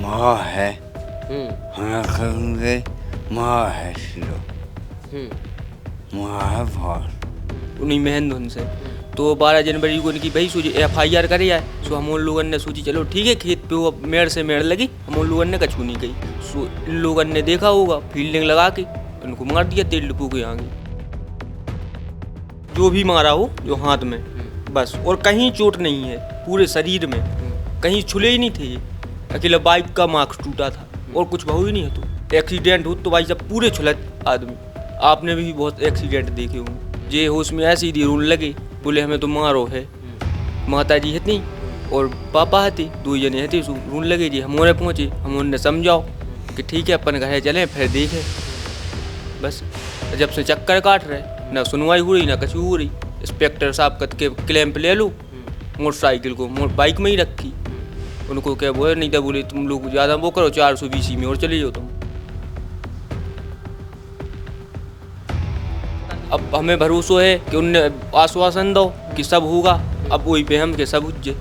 माँ है हमें कहेंगे माँ है सिलो माँ है बहुत उन्हीं महेंद्र उनसे तो 12 जनवरी को उनकी भाई सोची FIR करे आए। सो हम उन लोगों ने सोची चलो ठीक है, खेत पे वो मेड़ से मेड़ लगी, हम उन लोगों ने कछू नहीं गई। सो इन लोगों ने देखा होगा, फील्डिंग लगा के उनको मार दिया तेल डिपो के आगे। जो भी मारा हो जो हाथ में बस, और कहीं चोट नहीं है पूरे शरीर में, कहीं छुले ही नहीं थे ये। अकेला बाइक का मार्क्स टूटा था और कुछ बहु ही नहीं है। तो एक्सीडेंट हो तो भाई साहब पूरे छुला आदमी। आपने भी बहुत एक्सीडेंट देखे होंगे। जे होश में ऐसे ही रोने लगे, बोले हमें तो मारो है। माता जी हती और पापा हती, दो जने हते, रोने लगे जी। हम उन्हें पहुँचे, हम उन्हें समझाओ कि ठीक है अपन घर चलें फिर देखें। बस जब से चक्कर काट रहे, ना सुनवाई हो रही ना कुछ हो रही। इंस्पेक्टर साहब कद के क्लेम पे ले लो, मोटरसाइकिल को बाइक में ही रखी। उनको क्या बोले नहीं था, बोले तुम लोग ज़्यादा वो करो 420 में और चले जाओ तुम। अब हमें भरोसा है कि उनने आश्वासन दो कि सब होगा। अब वही पे हम के सब हुज्जे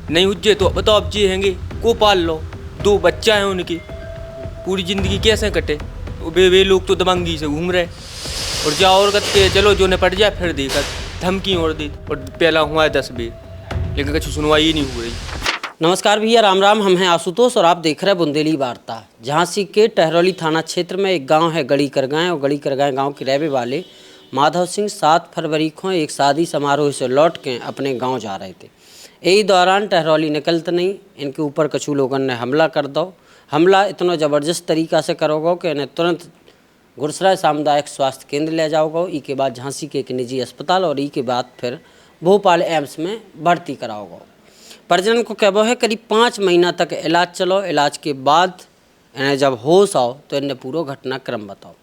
नहीं हुज्जे तो बताओ अब जी हैंगे को पाल लो। 2 बच्चा हैं उनकी, पूरी ज़िंदगी कैसे कटे। वे लोग तो दबंगी से घूम रहे और जा और के चलो जो निपट जाए फिर देखा धमकी और दी। और पहला हुआ है 10 बेर, लेकिन कुछ सुनवाई ही नहीं हो रही। नमस्कार भैया, राम राम। हम हैं आशुतोष और आप देख रहे हैं बुंदेली वार्ता। झांसी के टहरौली थाना क्षेत्र में एक गांव है गड़ी करगांव, और गड़ी करगांव गांव के रहने वाले माधव सिंह 7 फरवरी को एक शादी समारोह से लौट के अपने गांव जा रहे थे। यही दौरान टहरौली निकलते नहीं इनके ऊपर कछु लोगों ने हमला कर दो। हमला इतना ज़बरदस्त तरीका से करोगे कि इन्हें तुरंत गुरसराय सामुदायिक स्वास्थ्य केंद्र ले जाओगे। ई के बाद झांसी के एक निजी अस्पताल और ई के बाद फिर भोपाल एम्स में भर्ती कराओगे। परिजन को कहबो है करीब 5 महीना तक इलाज चलो। इलाज के बाद इन्हें जब होश आओ तो इन्हें पूरा घटनाक्रम बताओ।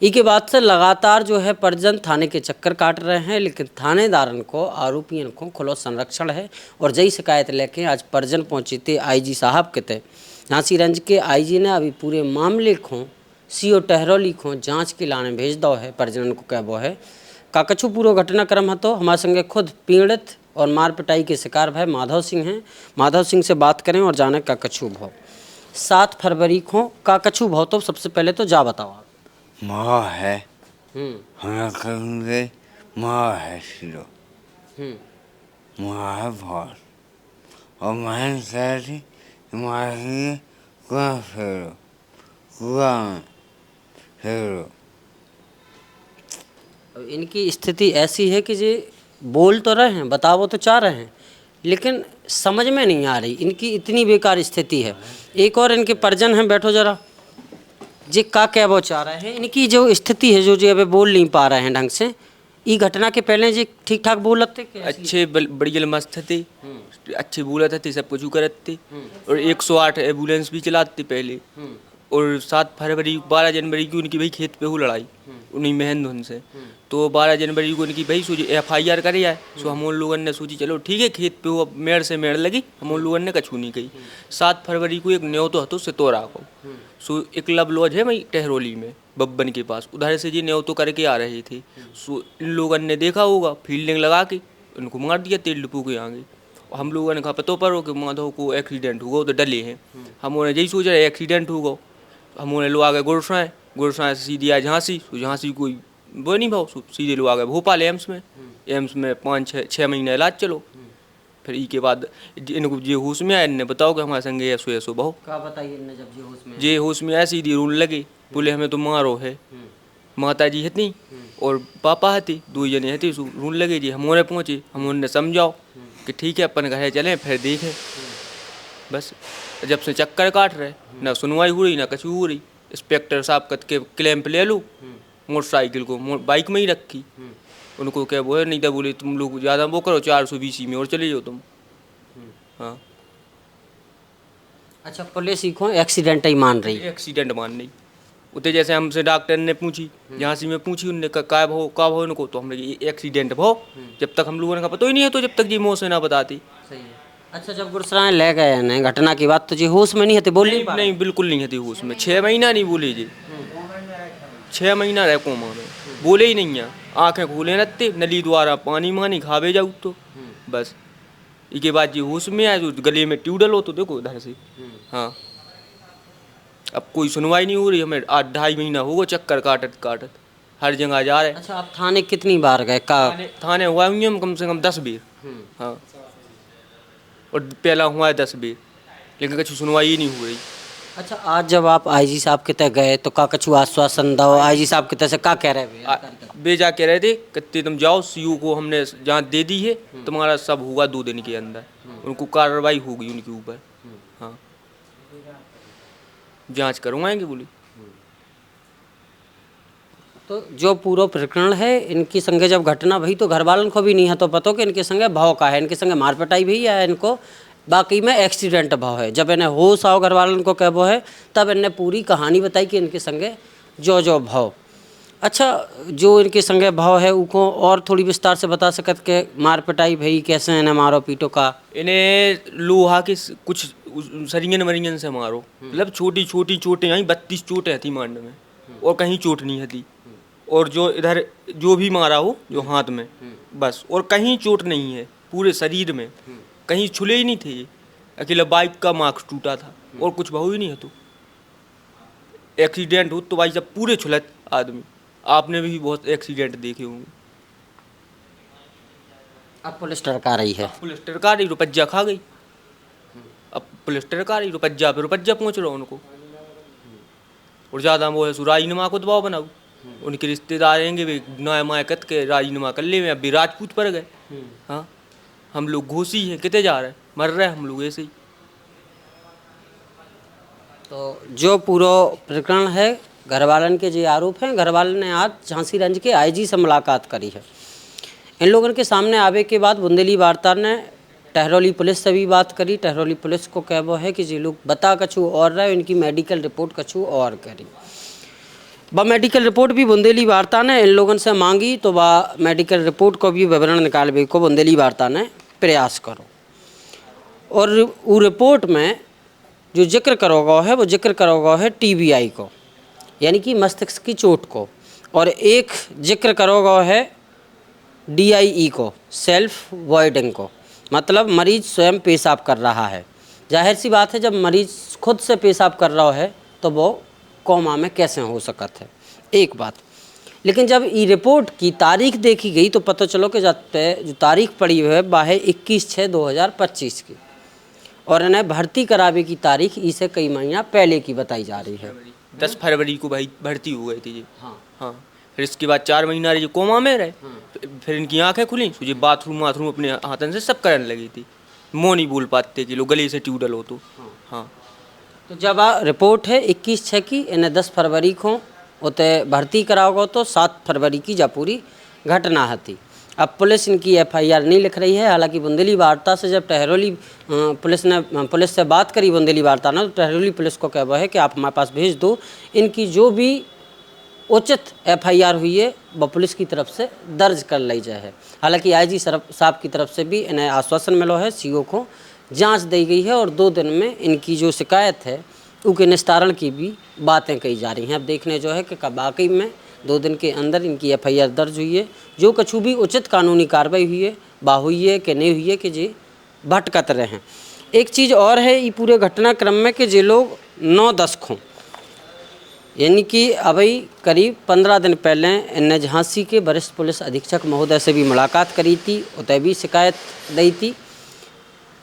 ई के बाद से लगातार जो है परिजन थाने के चक्कर काट रहे हैं, लेकिन थानेदारन को आरोपियों को खुलो संरक्षण है। और जई शिकायत लेके आज परिजन पहुंचे थे IG साहब के थे। झांसी रेंज के IG ने अभी पूरे मामले को CO टहरौली को जांच के लाने भेज दो है। परिजन को कहबो है का कछु पूरा घटनाक्रम है। तो हमारे संगे खुद पीड़ित और मार पिटाई के शिकार भाई माधव सिंह हैं। माधव सिंह से बात करें और जाने का कछु भाव 7 फरवरी को का कछु भाव। तो सबसे पहले तो जा बताओ आप। माँ है हमें कहेंगे माँ है सिलो माँ है बहुत। और मैं कह रही माँ ही कुआं फेरो, कुआं में फेरो। इनकी स्थिति ऐसी है कि जे बोल तो रहे हैं, बताओ तो चाह रहे हैं, लेकिन समझ में नहीं आ रही। इनकी इतनी बेकार स्थिति है। एक और इनके परिजन हैं, बैठो जरा जी। का क्या वो चाह रहे हैं, इनकी जो स्थिति है जो जी अभी बोल नहीं पा रहे हैं ढंग से। ये घटना के पहले जी ठीक ठाक बोलते थे, अच्छे बड़ी मस्त थे, अच्छे बोलते थे, सब कुछ करते थे। और 108 एम्बुलेंस भी चलाते पहले। और 7 फरवरी 12 जनवरी की उनकी भाई खेत पे हो लड़ाई उन्हीं महेंद्र उनसे। तो 12 जनवरी को उनकी भाई सोची FIR करे आए। सो हम उन लोगों ने सोची चलो ठीक है, खेत पे वो मेड़ से मेड़ लगी, हम उन लोगों ने कछू नहीं गई। 7 फरवरी को एक न्योतो हतो सितौरा को। सो एक क्लब लॉज है वही टहरौली में बब्बन के पास, उधर से जी न्योतो करके आ रहे थे। सो इन लोगों ने देखा होगा, फील्डिंग लगा के उनको मार दिया तेल डिपो के आगे। हम लोगों ने कहा पतो पर हो कि माधव को एक्सीडेंट हुआ, तो डले हैं। हम उन्हें यही सोच रहे एक्सीडेंट होगा। हम उन्हें लो आ गए गुरसाएँ, गुरसाएँ से सीधी आए झांसी। झांसी कोई वो नहीं भाव, सीधे लोग आ गए भोपाल एम्स में। एम्स में 5-6 महीने इलाज चलो। फिर ई के बाद इनको जे होश में आए, इन्हें बताओ कि हमारे संगे ऐसो बहु क्या बताइए। इनने जब जे होश में आए सीधी रोने लगे, बोले हमें तो मारो है। माता जी हती और पापा हती, 2 जने हते, रोने लगे जी। हम उन्हें पहुँचे, हम उन्हें समझाओ कि ठीक है अपन घर चलें फिर देखें। बस जब से चक्कर काट रहे, ना सुनवाई हो रही ना कुछ हो रही। इंस्पेक्टर साहब कद के क्लेम पे ले लो, मोटरसाइकिल को बाइक में ही रखी। उनको क्या बोले नहीं था, बोले तुम लोग ज़्यादा वो करो 420 में और चले जाओ तुम। हाँ अच्छा, पुलिस ही को एक्सीडेंट ही मान रही है। एक्सीडेंट मान नहीं उतने जैसे हमसे डॉक्टर ने पूछी, झांसी में पूछी, उनने का भाव इनको, तो हमने एक्सीडेंट भाव। जब तक हम लोगों ने कहा पता ही नहीं है, तो जब तक जी मुँह से ना बताती। सही है। अच्छा, जब गुरसराय ले गए ना घटना की बात, तो जी होश में नहीं थे, बोल नहीं बिल्कुल नहीं थी होश में। 6 महीना नहीं बोले जी, 6 महीना रह कोमा में, बोले ही नहीं है। आँखें खोले रहते, नली द्वारा पानी मानी खावे जाऊ तो बस। इसके बाद ये होश में आए, जो गले में ट्यूडल हो तो देखो इधर से। हाँ, अब कोई सुनवाई नहीं हो रही, हमें 2.5 महीना हो गया चक्कर काटत काटत, हर जगह जा रहे हैं। अच्छा, आप थाने कितनी बार गए? थाने हुआ हुई हम कम से कम 10 बार। हाँ, और पहला हुआ है 10 बार, लेकिन कुछ सुनवाई ही नहीं हो रही। अच्छा, आज जब आप आईजी साहब के तय गए तो का कछु आश्वासन दो? आईजी साहब के तय से का कह रहे हैं? बेजा कह रहे थे कहते तुम जाओ, सीओ को हमने जांच दे दी है, तुम्हारा सब होगा 2 दिन के अंदर, उनको कार्रवाई होगी उनके ऊपर। हाँ, जांच करवाएंगे बोली। तो जो पूरा प्रकरण है, इनकी संगे जब घटना भई तो घर वालों को भी नहीं है तो पता कि इनके संगे भाव का है, इनके संगे मार पिटाई भी है, इनको बाकी में एक्सीडेंट भाव है। जब इन्हें होश आओ घर वालों को कह वो है, तब इन्हें पूरी कहानी बताई कि इनके संगे जो भाव। अच्छा, जो इनके संगे भाव है उनको और थोड़ी विस्तार से बता सकत के मार पिटाई भई कैसे, इन्हें मारो पीटो का? इन्हें लोहा के कुछ सरियन मरियन से मारो, मतलब छोटी छोटी चोटें आई, 32 चोटें थी मांड में, और कहीं चोट नहीं थी। और जो इधर जो भी मारा हो, जो हाथ में बस, और कहीं चोट नहीं है पूरे शरीर में, कहीं छुले ही नहीं थे। ये अकेला बाइक का मार्क्स टूटा था और कुछ बहु ही नहीं है। तो एक्सीडेंट हो तो भाई जब पूरे छुलत आदमी, आपने भी बहुत एक्सीडेंट देखे होंगे। अब पुलिस टरका रही है, पुलिस टरका रही, रुपया खा गई। अब पुलिस टरका रही, रुपया पे रुपया पहुँच रहा उनको। और ज़्यादा वो है सो राजीनामा को दबाव बनाओ, उनके रिश्तेदार आएंगे वे नया मायकत के राजीनामा कर ले, अभी राजपूत पर गए। हाँ, हम लोग घोसी हैं, कितने जा रहे हैं, मर रहे हैं हम लोग ऐसे ही। तो जो पूरा प्रकरण है, घर वालन के जो आरोप हैं, घर वालों ने आज झांसी रेंज के आईजी से मुलाकात करी है। इन लोगों के सामने आवे के बाद बुंदेली वार्ता ने टहरौली पुलिस से भी बात करी। टहरौली पुलिस को कह वो है कि जी लोग बता कछु और रहे, इनकी मेडिकल रिपोर्ट कछु और करी। वह मेडिकल रिपोर्ट भी बुंदेली वार्ता ने इन लोगों से मांगी, तो वह मेडिकल रिपोर्ट को भी विवरण निकालने को बुंदेली वार्ता ने प्रयास करो। और वो रिपोर्ट में जो जिक्र करोगा है, वो जिक्र करोगा है TBI को, यानी कि मस्तिष्क की चोट को, और एक जिक्र करोगा है DIE को, सेल्फ वॉइडिंग को, मतलब मरीज स्वयं पेशाब कर रहा है। जाहिर सी बात है, जब मरीज खुद से पेशाब कर रहा है तो वो कोमा में कैसे हो सकता है, एक बात। लेकिन जब ई रिपोर्ट की तारीख देखी गई तो पता चलो कि जो तारीख पड़ी हुई है वह है 21/6/2025 की, और इन्हें भर्ती करावे की तारीख इसे कई महीना पहले की बताई जा रही है। 10 फरवरी को भाई भर्ती हो गई थी जी। हाँ, फिर इसके बाद 4 महीना रही कोमा में रहे। फिर इनकी आंखें खुली, मुझे बाथरूम अपने हाथन से सब करने लगी थी, मुँह नहीं बोल पाते कि लोग गले से ट्यूडल हो तो। हाँ, तो जब रिपोर्ट है 21/6 की, इन्हें 10 फरवरी को उते भर्ती कराओगे तो 7 फरवरी की जब पूरी घटना थी। अब पुलिस इनकी FIR नहीं लिख रही है। हालांकि बुंदेली वार्ता से जब टहरौली पुलिस से बात करी बुंदेली वार्ता ने, तो टहरौली पुलिस को कहा है कि आप हमारे पास भेज दो, इनकी जो भी उचित FIR हुई है वह पुलिस की तरफ से दर्ज कर ली जाए है। हालांकि IG साहब की तरफ से भी इन्हें आश्वासन मिला है, CO को जांच दी गई है, और 2 दिन में इनकी जो शिकायत है उसके निस्तारण की भी बातें कही जा रही हैं। अब देखने जो है कि वाकई में 2 दिन के अंदर इनकी FIR दर्ज हुई है, जो कछु भी उचित कानूनी कार्रवाई हुई है बा हुई है कि नहीं हुई है कि जी भटकत रहे हैं। एक चीज़ और है ये पूरे घटनाक्रम में कि जे लोग 9-10 खो, यानी कि अभी करीब 15 दिन पहले इन्हें झांसी के वरिष्ठ पुलिस अधीक्षक महोदय से भी मुलाकात करी थी, उतय भी शिकायत दी थी।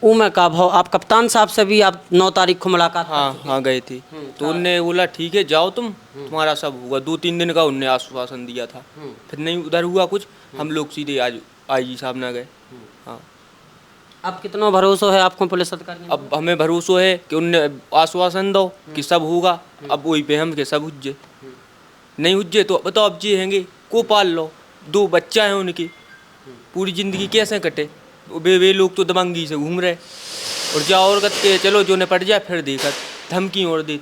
मैं का भाव आप कप्तान साहब से भी आप 9 तारीख को मुलाकात? हाँ गए थे, तो उनने बोला ठीक है जाओ तुम्हारा सब होगा। 2-3 दिन का उनने आश्वासन दिया था, फिर नहीं उधर हुआ कुछ, हम लोग सीधे आज IG साहब ना गए। हाँ, अब कितना भरोसा है आपको पुलिस अधिकारी? अब हमें भरोसा है कि उनने आश्वासन दो कि सब होगा। अब वही पे हम के सब हुज्जे नहीं हुज्जे तो बताओ अब जी हैंगे को पाल लो, 2 बच्चा है उनकी, पूरी ज़िंदगी कैसे कटे? वे लोग तो दबंगी से घूम रहे, और जाओ और कहते चलो जो निपट जाए, फिर देखा धमकी और दी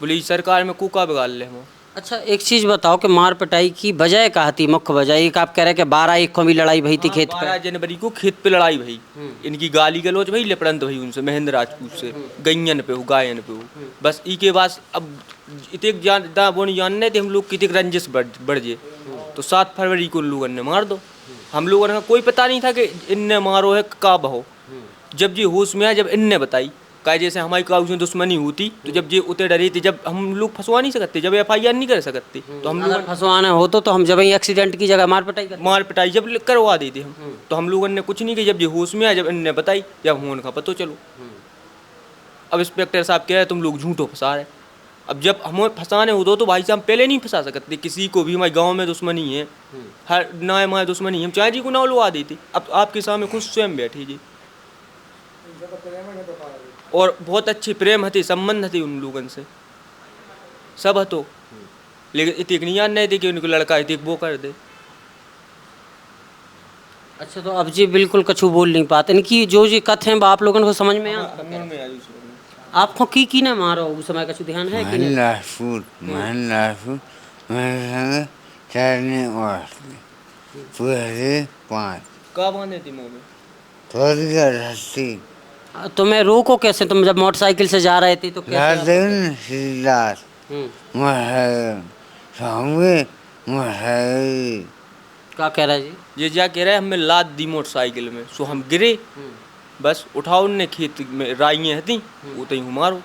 बोली सरकार में कुका बिगाड़ ले हम। अच्छा, एक चीज़ बताओ कि मार पिटाई की वजह क्या थी, मुख्य वजह? एक आप कह रहे हैं कि 12/1 को भी लड़ाई भई थी खेत पे। 12 जनवरी को खेत पे लड़ाई भई, इनकी गाली गलौज भई, लपड़ंत भई उनसे महेंद्र राजपूत से, गैयन पे हो गायन पे हो। बस ई के बाद अब इतने जानने थे हम लोग, कितने रंजिश बढ़ जे, तो 7 फरवरी को लोगों ने मार दो। हम लोगों ने कोई पता नहीं था कि इनने मारो है का बहो। जब जी होश में आया, जब इनने बताई का जैसे हमारी काऊ से दुश्मनी होती, तो जब ये उतरे डरी थी, जब हम लोग फंसवा नहीं सकते, जब FIR नहीं कर सकते, तो हम अगर लोग फंसवाना हो तो हम जब ही एक्सीडेंट की जगह मार पिटाई करते। मार पिटाई जब करवा दी थी हम, तो हम लोगों ने कुछ नहीं किया। जब ये होश में आया, जब इनने बताई, जब होने का पतो चलो। अब इंस्पेक्टर साहब कह रहे तुम लोग झूठो फंसा रहे। अब जब हमें फंसाने हो तो भाई साहब पहले नहीं फंसा सकते किसी को भी। हमारे गांव में दुश्मनी है, हर नाय माए दुश्मनी है, हम चाहे जी को ना उलवा दी थी। अब आपके सामने खुद स्वयं बैठी जी, और बहुत अच्छी प्रेम हती, संबंध हती उन लोगों से, सब हतो। लेकिन इतनी नहीं याद नहीं थी कि उनको लड़का इतनी वो कर दे। अच्छा, तो अब जी बिल्कुल कछु बोल नहीं पाते, इनकी जो जी कथ हैं आप लोगों को समझ में आ। आपको की ने मारो उस समय कछु ध्यान है कि नहीं? महन राजपूत मेरे संग चढ़ने वाले पूरे 5 का बांधे थी मुँह में? थोड़ी का रस्सी तुम्हें रोको कैसे? तुम जब मोटरसाइकिल से जा रहे थे तो कैसे? सीधा सामने क्या कह रहा है जी? ये क्या कह रहे हैं, हमें लाद दी मोटरसाइकिल में, सो हम गिरे, बस उठाओ उनने खेत में राइयाँ हती, वो तो ही मारो।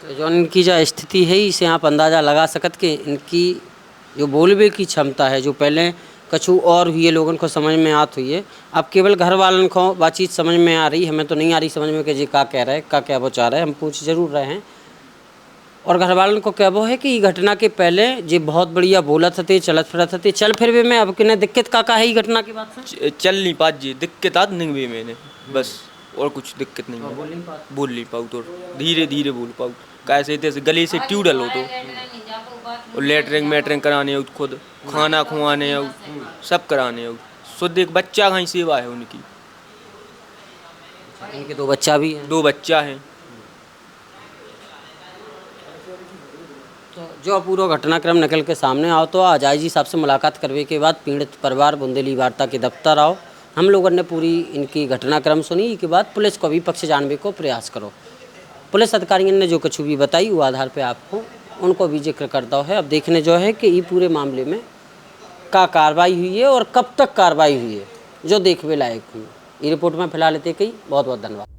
तो जो इनकी जो स्थिति है इसे आप अंदाज़ा लगा सकत कि इनकी जो बोलबे की क्षमता है, जो पहले कछु और हुए लोगों को समझ में आत हुई है, अब केवल घर वालों को बातचीत समझ में आ रही, हमें तो नहीं आ रही समझ में कि जी क्या कह रहे हैं, क्या वो चाह रहे हैं। हम पूछ जरूर रहे हैं, और घर वालों को कहबो है कि ये घटना के पहले जी बहुत बढ़िया बोलत थे, चलत फिरत थे, चल फिर भी मैं अब किन्हें दिक्कत का है ये घटना की बात से? चल नहीं पात जी, दिक्कत आत नहीं हुई मैंने, बस और कुछ दिक्कत नहीं है। बोल नहीं पाऊँ तो धीरे धीरे बोल पाऊँ, कैसे थे गले से ट्यूब डलो तो, और लेटरिंग मेटरिंग कराने हो खुद, खाना खुआने हो, सब कराने हो। शुद्ध एक बच्चा का ही सेवा है उनकी। इनके 2 बच्चा भी हैं। 2 बच्चा हैं। तो जो पूरा घटनाक्रम निकल के सामने आओ तो अजय जी साहब से मुलाकात करने के बाद पीड़ित परिवार बुंदेली वार्ता के दफ्तर आओ। हम लोगों ने पूरी इनकी घटनाक्रम सुनी के बाद पुलिस को भी पक्ष जानने को प्रयास करो। पुलिस अधिकारियों ने जो कुछ भी बताई वो आधार पे आपको उनको भी जिक्र करता है। अब देखने जो है कि ये पूरे मामले में क्या कार्रवाई हुई है और कब तक कार्रवाई हुई है, जो देखने लायक हुई। ये रिपोर्ट में फिलहाल लेते कई बहुत बहुत धन्यवाद।